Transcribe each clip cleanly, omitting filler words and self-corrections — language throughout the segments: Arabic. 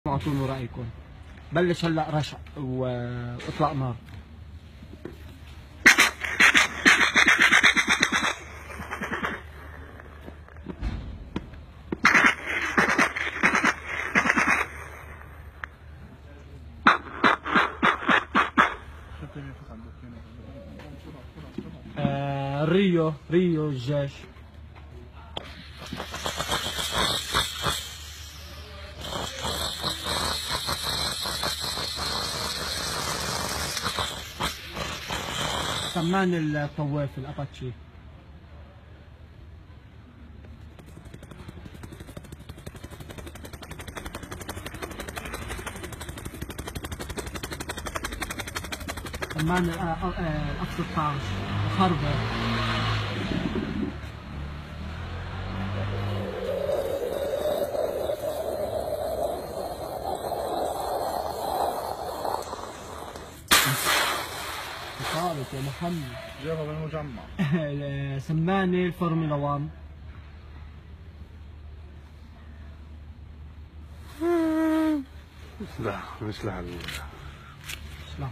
اعطوني رايكم. بلش هلا رشع واطلاق نار. ريو الجيش. سمان الطواف الاباتشي. سمان الاف 16 خربه. صارت يا محمد جابها بالمجمع. سماني الفورمولا 1. لا مش لهال لا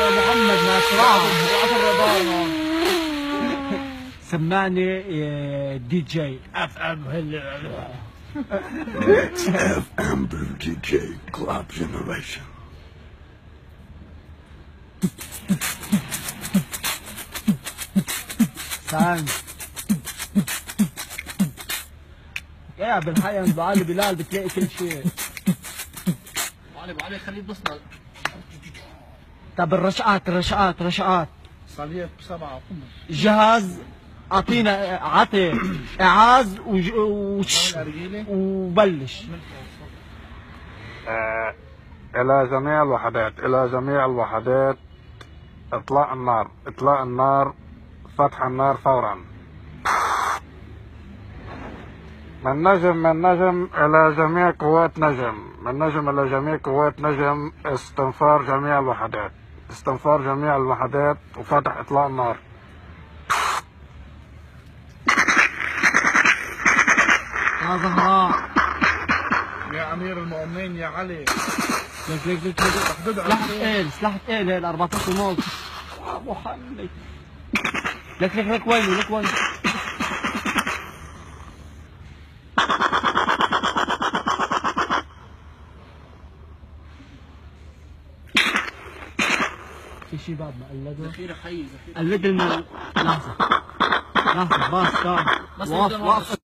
يا محمد ناصر سماني دي جي اف ام اف ام دي جي كلاب جنريشن. سانج يا بالحياة ابو علي بلال بتلاقي كل شيء. ابو علي خليه بصنا. طب الرشقات صليت بسبعة جهاز اعطينا عطي اعاز وبلش. إلى جميع الوحدات إطلاق النار فتح النار فورا. من نجم إلى جميع قوات نجم استنفار جميع الوحدات وفتح إطلاق النار. يا زهراء يا أمير المؤمنين يا علي. لك سلاح ثقيل هي 14 ونص. ابو حمد لك وينه في شي بعد ما قلده. ذخيرة حي قلد لنا لحظة باص واقف